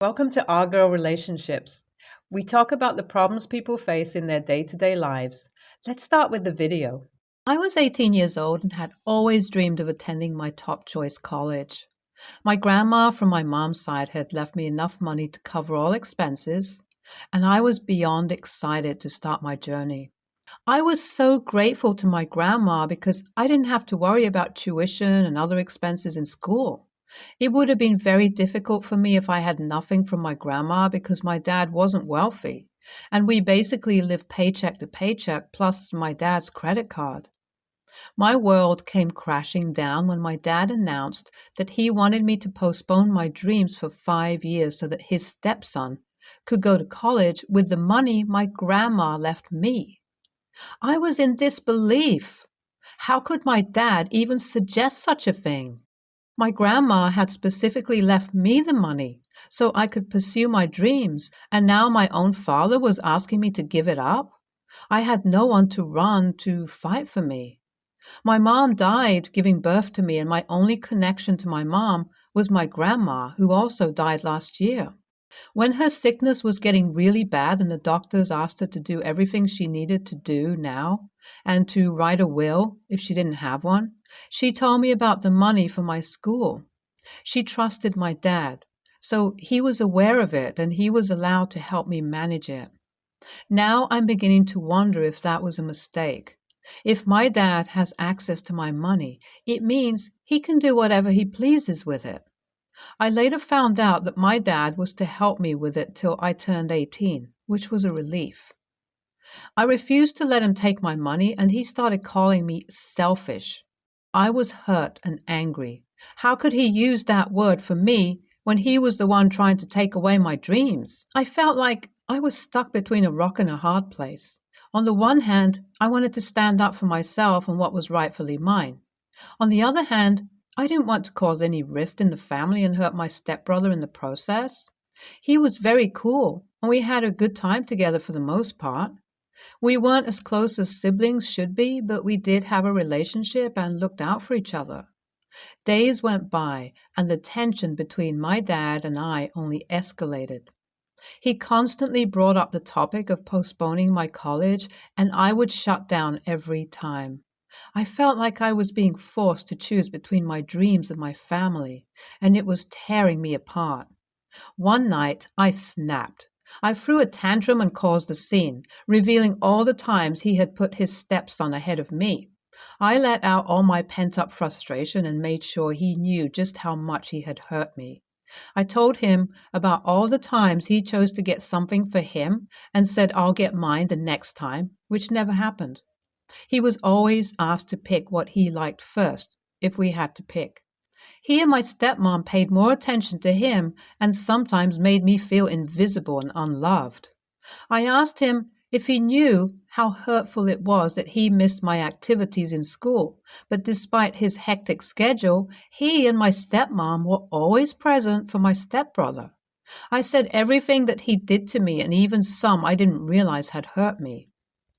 Welcome to Our Girl Relationships. We talk about the problems people face in their day-to-day lives. Let's start with the video. I was 18 years old and had always dreamed of attending my top choice college. My grandma from my mom's side had left me enough money to cover all expenses, and I was beyond excited to start my journey. I was so grateful to my grandma because I didn't have to worry about tuition and other expenses in school. It would have been very difficult for me if I had nothing from my grandma because my dad wasn't wealthy, and we basically lived paycheck to paycheck plus my dad's credit card. My world came crashing down when my dad announced that he wanted me to postpone my dreams for 5 years so that his stepson could go to college with the money my grandma left me. I was in disbelief. How could my dad even suggest such a thing? My grandma had specifically left me the money so I could pursue my dreams, and now my own father was asking me to give it up? I had no one to run to fight for me. My mom died giving birth to me, and my only connection to my mom was my grandma, who also died last year. When her sickness was getting really bad and the doctors asked her to do everything she needed to do now and to write a will if she didn't have one, she told me about the money for my school. She trusted my dad, so he was aware of it and he was allowed to help me manage it. Now I'm beginning to wonder if that was a mistake. If my dad has access to my money, it means he can do whatever he pleases with it. I later found out that my dad was to help me with it till I turned 18, which was a relief. I refused to let him take my money, and he started calling me selfish. I was hurt and angry. How could he use that word for me when he was the one trying to take away my dreams? I felt like I was stuck between a rock and a hard place. On the one hand, I wanted to stand up for myself and what was rightfully mine. On the other hand, I didn't want to cause any rift in the family and hurt my stepbrother in the process. He was very cool, and we had a good time together for the most part. We weren't as close as siblings should be, but we did have a relationship and looked out for each other. Days went by, and the tension between my dad and I only escalated. He constantly brought up the topic of postponing my college, and I would shut down every time. I felt like I was being forced to choose between my dreams and my family, and it was tearing me apart. One night, I snapped. I threw a tantrum and caused a scene, revealing all the times he had put his stepson ahead of me. I let out all my pent-up frustration and made sure he knew just how much he had hurt me. I told him about all the times he chose to get something for him and said I'll get mine the next time, which never happened. He was always asked to pick what he liked first, if we had to pick. He and my stepmom paid more attention to him and sometimes made me feel invisible and unloved. I asked him if he knew how hurtful it was that he missed my activities in school, but despite his hectic schedule, he and my stepmom were always present for my stepbrother. I said everything that he did to me and even some I didn't realize had hurt me.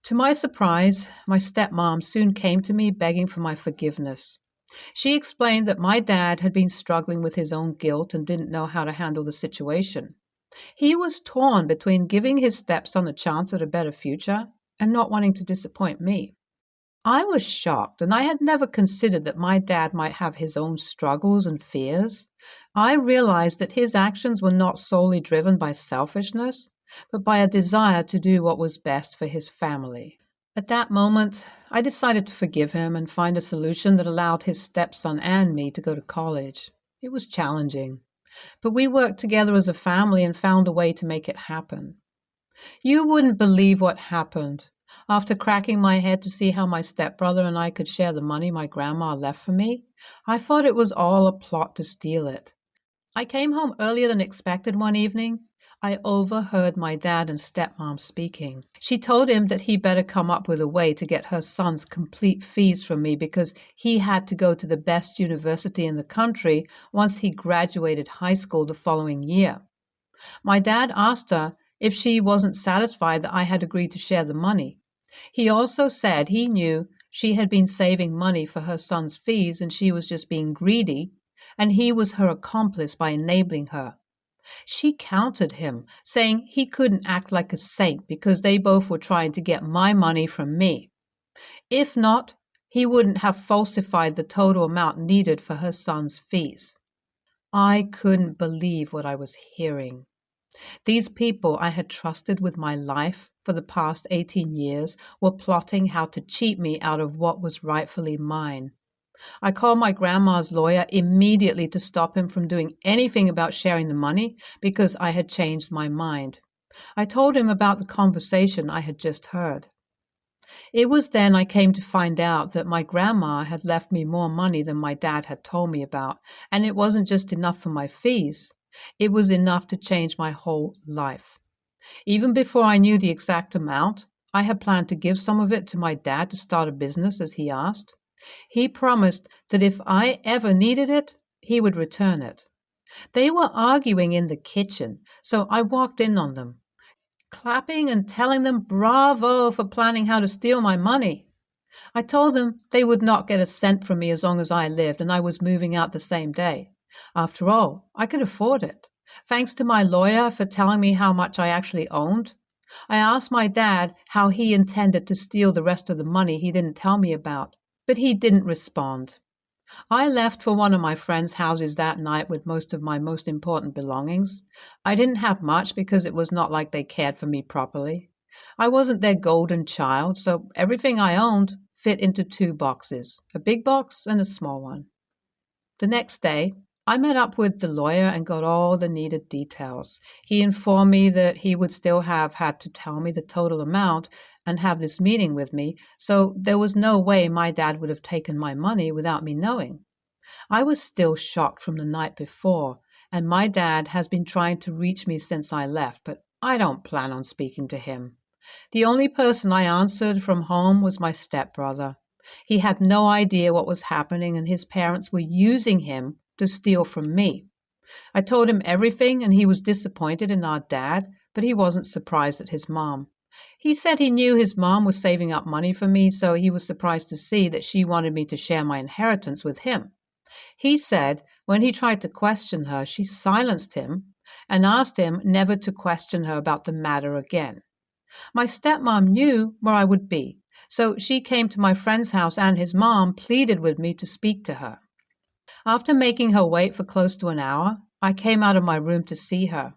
To my surprise, my stepmom soon came to me begging for my forgiveness. She explained that my dad had been struggling with his own guilt and didn't know how to handle the situation. He was torn between giving his stepson a chance at a better future and not wanting to disappoint me. I was shocked, and I had never considered that my dad might have his own struggles and fears. I realized that his actions were not solely driven by selfishness, but by a desire to do what was best for his family. At that moment, I decided to forgive him and find a solution that allowed his stepson and me to go to college. It was challenging, but we worked together as a family and found a way to make it happen. You wouldn't believe what happened. After cracking my head to see how my stepbrother and I could share the money my grandma left for me, I thought it was all a plot to steal it. I came home earlier than expected one evening. I overheard my dad and stepmom speaking. She told him that he better come up with a way to get her son's complete fees from me because he had to go to the best university in the country once he graduated high school the following year. My dad asked her if she wasn't satisfied that I had agreed to share the money. He also said he knew she had been saving money for her son's fees and she was just being greedy, and he was her accomplice by enabling her. She countered him, saying he couldn't act like a saint because they both were trying to get my money from me. If not, he wouldn't have falsified the total amount needed for her son's fees. I couldn't believe what I was hearing. These people I had trusted with my life for the past 18 years were plotting how to cheat me out of what was rightfully mine. I called my grandma's lawyer immediately to stop him from doing anything about sharing the money because I had changed my mind. I told him about the conversation I had just heard. It was then I came to find out that my grandma had left me more money than my dad had told me about, and it wasn't just enough for my fees. It was enough to change my whole life. Even before I knew the exact amount, I had planned to give some of it to my dad to start a business as he asked. He promised that if I ever needed it, he would return it. They were arguing in the kitchen, so I walked in on them, clapping and telling them bravo for planning how to steal my money. I told them they would not get a cent from me as long as I lived, and I was moving out the same day. After all, I could afford it, thanks to my lawyer for telling me how much I actually owned. I asked my dad how he intended to steal the rest of the money he didn't tell me about, but he didn't respond. I left for one of my friends' houses that night with most of my most important belongings. I didn't have much because it was not like they cared for me properly. I wasn't their golden child, so everything I owned fit into 2 boxes, a big box and a small one. The next day, I met up with the lawyer and got all the needed details. He informed me that he would still have had to tell me the total amount and have this meeting with me, so there was no way my dad would have taken my money without me knowing. I was still shocked from the night before, and my dad has been trying to reach me since I left, but I don't plan on speaking to him. The only person I answered from home was my stepbrother. He had no idea what was happening, and his parents were using him to steal from me. I told him everything, and he was disappointed in our dad, but he wasn't surprised at his mom. He said he knew his mom was saving up money for me, so he was surprised to see that she wanted me to share my inheritance with him. He said when he tried to question her, she silenced him and asked him never to question her about the matter again. My stepmom knew where I would be, so she came to my friend's house and his mom pleaded with me to speak to her. After making her wait for close to an hour, I came out of my room to see her.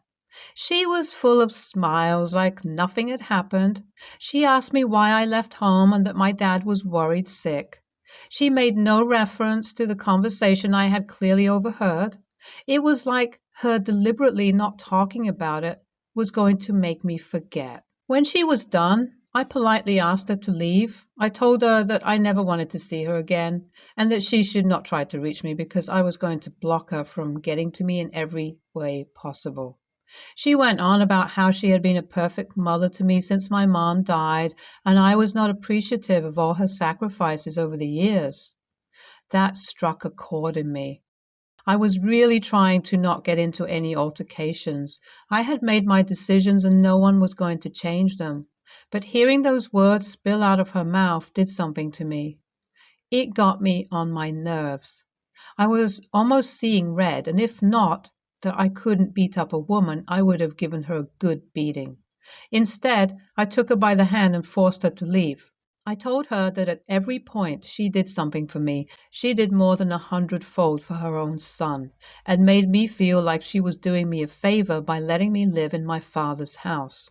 She was full of smiles like nothing had happened. She asked me why I left home and that my dad was worried sick. She made no reference to the conversation I had clearly overheard. It was like her deliberately not talking about it was going to make me forget. When she was done, I politely asked her to leave. I told her that I never wanted to see her again and that she should not try to reach me because I was going to block her from getting to me in every way possible. She went on about how she had been a perfect mother to me since my mom died, and I was not appreciative of all her sacrifices over the years. That struck a chord in me. I was really trying to not get into any altercations. I had made my decisions and no one was going to change them. But hearing those words spill out of her mouth did something to me. It got me on my nerves. I was almost seeing red, and if not that I couldn't beat up a woman, I would have given her a good beating. Instead, I took her by the hand and forced her to leave. I told her that at every point she did something for me. She did more than 100-fold for her own son, and made me feel like she was doing me a favor by letting me live in my father's house.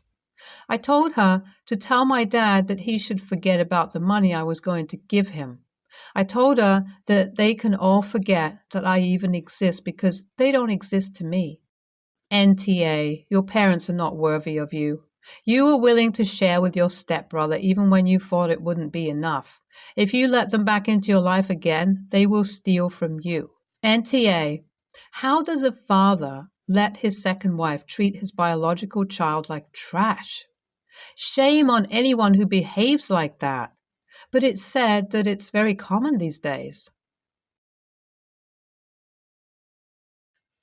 I told her to tell my dad that he should forget about the money I was going to give him. I told her that they can all forget that I even exist because they don't exist to me. NTA, your parents are not worthy of you. You were willing to share with your stepbrother even when you thought it wouldn't be enough. If you let them back into your life again, they will steal from you. NTA, how does a father let his second wife treat his biological child like trash? Shame on anyone who behaves like that. But it's said that it's very common these days.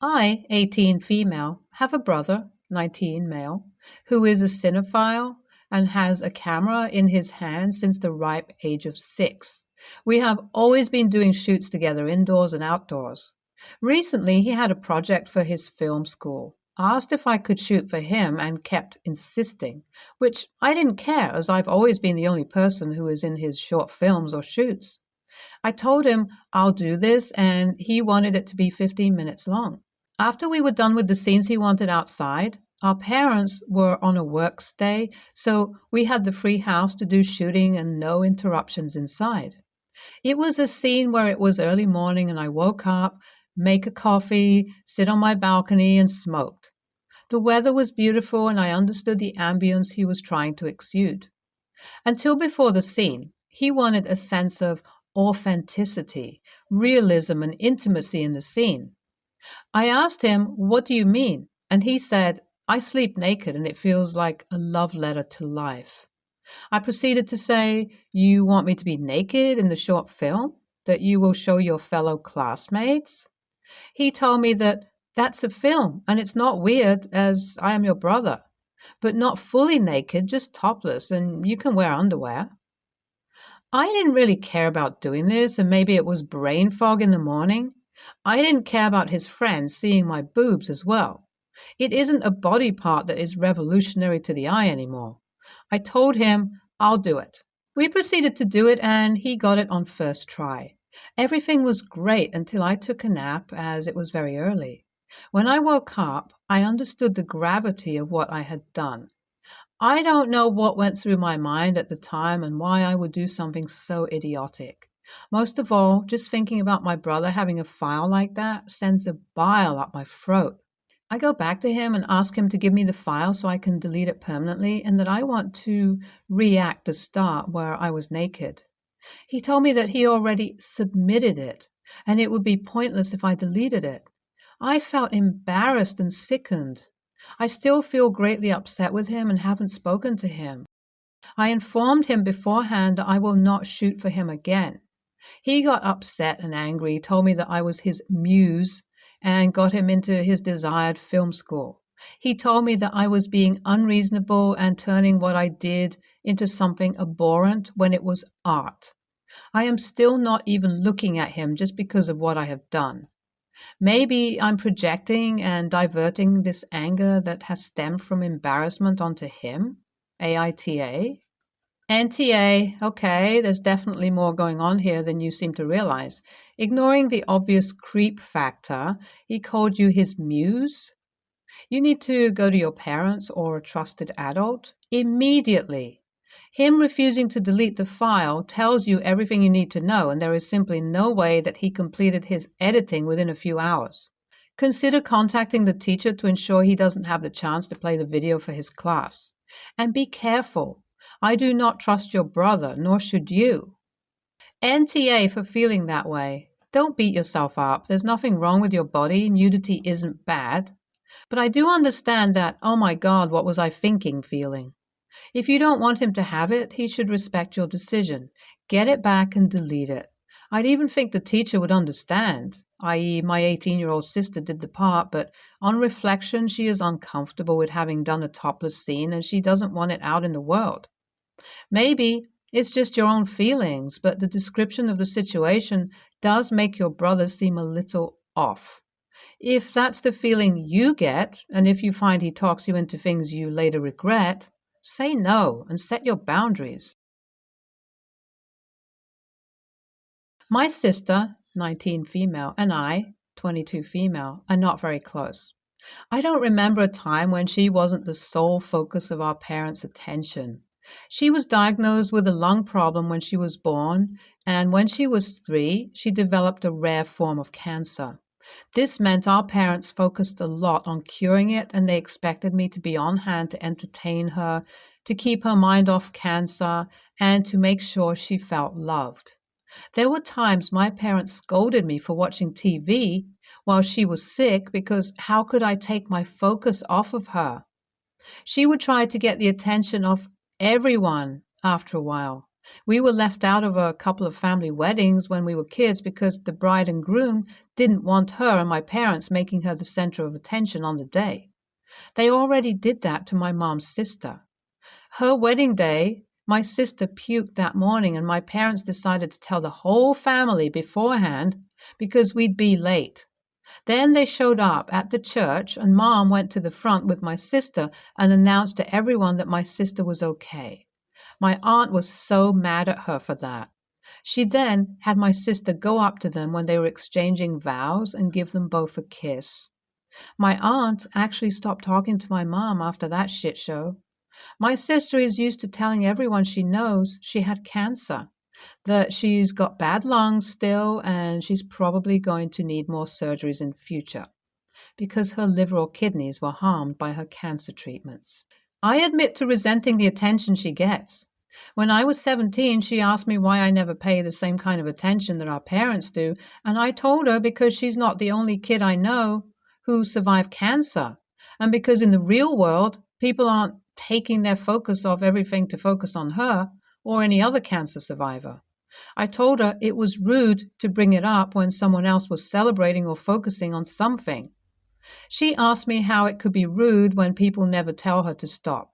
I, 18 female, have a brother, 19 male, who is a cinephile and has a camera in his hand since the ripe age of 6. We have always been doing shoots together indoors and outdoors. Recently, he had a project for his film school. asked if I could shoot for him, and kept insisting, which I didn't care as I've always been the only person who is in his short films or shoots. I told him I'll do this, and he wanted it to be 15 minutes long. After we were done with the scenes he wanted outside, our parents were on a work stay, so we had the free house to do shooting and no interruptions inside. It was a scene where it was early morning and I woke up, make a coffee, sit on my balcony and smoked. The weather was beautiful and I understood the ambience he was trying to exude. Until before the scene, he wanted a sense of authenticity, realism and intimacy in the scene. I asked him, "What do you mean?" And he said, "I sleep naked and it feels like a love letter to life." I proceeded to say, "You want me to be naked in the short film that you will show your fellow classmates?" He told me that that's a film and it's not weird as I am your brother, but not fully naked, just topless, and you can wear underwear. I didn't really care about doing this, and maybe it was brain fog in the morning. I didn't care about his friends seeing my boobs as well. It isn't a body part that is revolutionary to the eye anymore. I told him, "I'll do it." We proceeded to do it, and he got it on first try. Everything was great until I took a nap, as it was very early. When I woke up, I understood the gravity of what I had done. I don't know what went through my mind at the time and why I would do something so idiotic. Most of all, just thinking about my brother having a file like that sends a bile up my throat. I go back to him and ask him to give me the file so I can delete it permanently, and that I want to react the start where I was naked. He told me that he already submitted it, and it would be pointless if I deleted it. I felt embarrassed and sickened. I still feel greatly upset with him and haven't spoken to him. I informed him beforehand that I will not shoot for him again. He got upset and angry, told me that I was his muse, and got him into his desired film school. He told me that I was being unreasonable and turning what I did into something abhorrent when it was art. I am still not even looking at him just because of what I have done. Maybe I'm projecting and diverting this anger that has stemmed from embarrassment onto him. AITA. NTA, okay, there's definitely more going on here than you seem to realize. Ignoring the obvious creep factor, he called you his muse. You need to go to your parents or a trusted adult immediately. Him refusing to delete the file tells you everything you need to know, and there is simply no way that he completed his editing within a few hours. Consider contacting the teacher to ensure he doesn't have the chance to play the video for his class. And be careful. I do not trust your brother, nor should you. NTA for feeling that way. Don't beat yourself up. There's nothing wrong with your body. Nudity isn't bad. But I do understand that, "Oh my God, what was I thinking" feeling. If you don't want him to have it, he should respect your decision. Get it back and delete it. I'd even think the teacher would understand, i.e. my 18-year-old sister did the part, but on reflection, she is uncomfortable with having done a topless scene and she doesn't want it out in the world. Maybe it's just your own feelings, but the description of the situation does make your brother seem a little off. If that's the feeling you get, and if you find he talks you into things you later regret, say no and set your boundaries. My sister, 19 female, and I, 22 female, are not very close. I don't remember a time when she wasn't the sole focus of our parents' attention. She was diagnosed with a lung problem when she was born, and when she was 3, she developed a rare form of cancer. This meant our parents focused a lot on curing it, and they expected me to be on hand to entertain her, to keep her mind off cancer, and to make sure she felt loved. There were times my parents scolded me for watching TV while she was sick because how could I take my focus off of her? She would try to get the attention of everyone after a while. We were left out of a couple of family weddings when we were kids because the bride and groom didn't want her and my parents making her the center of attention on the day. They already did that to my mom's sister. Her wedding day, my sister puked that morning and my parents decided to tell the whole family beforehand because we'd be late. Then they showed up at the church, and Mom went to the front with my sister and announced to everyone that my sister was okay. My aunt was so mad at her for that. She then had my sister go up to them when they were exchanging vows and give them both a kiss. My aunt actually stopped talking to my mom after that shit show. My sister is used to telling everyone she knows she had cancer, that she's got bad lungs still, and she's probably going to need more surgeries in future because her liver or kidneys were harmed by her cancer treatments. I admit to resenting the attention she gets. When I was 17, she asked me why I never pay the same kind of attention that our parents do, and I told her because she's not the only kid I know who survived cancer, and because in the real world, people aren't taking their focus off everything to focus on her or any other cancer survivor. I told her it was rude to bring it up when someone else was celebrating or focusing on something. She asked me how it could be rude when people never tell her to stop.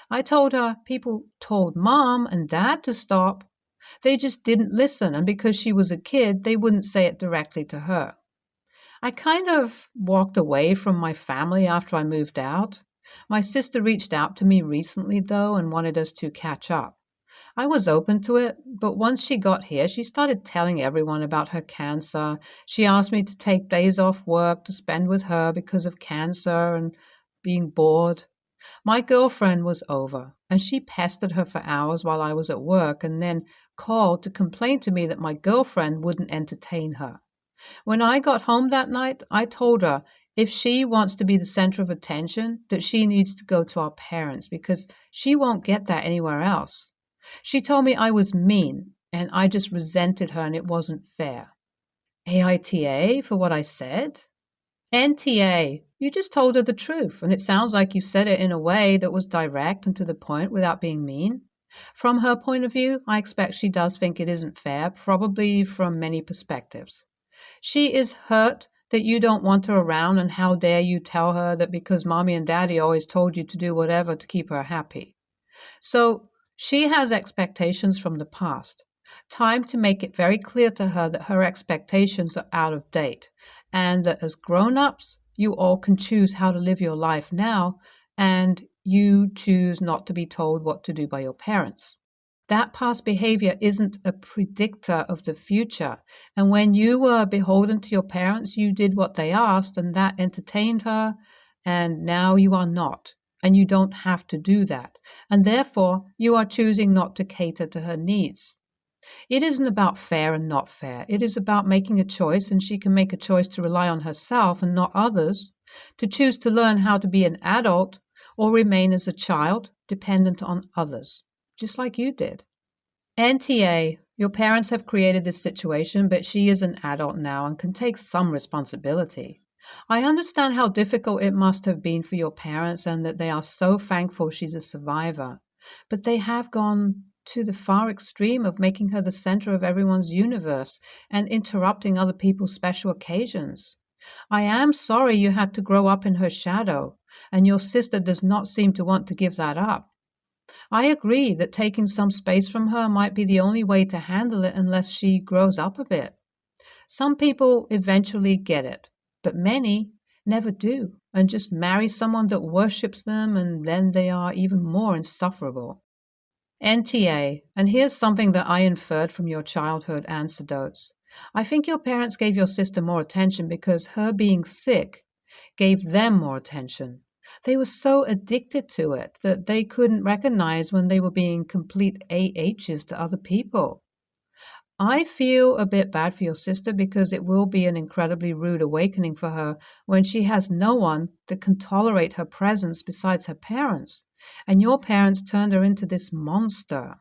I told her people told Mom and Dad to stop. They just didn't listen, and because she was a kid, they wouldn't say it directly to her. I kind of walked away from my family after I moved out. My sister reached out to me recently, though, and wanted us to catch up. I was open to it, but once she got here, she started telling everyone about her cancer. She asked me to take days off work to spend with her because of cancer and being bored. My girlfriend was over, and she pestered her for hours while I was at work and then called to complain to me that my girlfriend wouldn't entertain her. When I got home that night, I told her if she wants to be the center of attention, that she needs to go to our parents because she won't get that anywhere else. She told me I was mean, and I just resented her and it wasn't fair. AITA for what I said? NTA, you just told her the truth, and it sounds like you said it in a way that was direct and to the point without being mean. From her point of view, I expect she does think it isn't fair, probably from many perspectives. She is hurt that you don't want her around, and how dare you tell her that because Mommy and Daddy always told you to do whatever to keep her happy. So she has expectations from the past. Time to make it very clear to her that her expectations are out of date, and that as grown-ups, you all can choose how to live your life now, and you choose not to be told what to do by your parents. That past behavior isn't a predictor of the future. And when you were beholden to your parents, you did what they asked, and that entertained her, and now you are not. And you don't have to do that. And therefore, you are choosing not to cater to her needs. It isn't about fair and not fair. It is about making a choice, and she can make a choice to rely on herself and not others, to choose to learn how to be an adult or remain as a child, dependent on others, just like you did. NTA, your parents have created this situation, but she is an adult now and can take some responsibility. I understand how difficult it must have been for your parents and that they are so thankful she's a survivor, but they have gone to the far extreme of making her the center of everyone's universe and interrupting other people's special occasions. I am sorry you had to grow up in her shadow, and your sister does not seem to want to give that up. I agree that taking some space from her might be the only way to handle it unless she grows up a bit. Some people eventually get it, but many never do and just marry someone that worships them, and then they are even more insufferable. NTA, and here's something that I inferred from your childhood anecdotes. I think your parents gave your sister more attention because her being sick gave them more attention. They were so addicted to it that they couldn't recognize when they were being complete AHs to other people. I feel a bit bad for your sister because it will be an incredibly rude awakening for her when she has no one that can tolerate her presence besides her parents. And your parents turned her into this monster.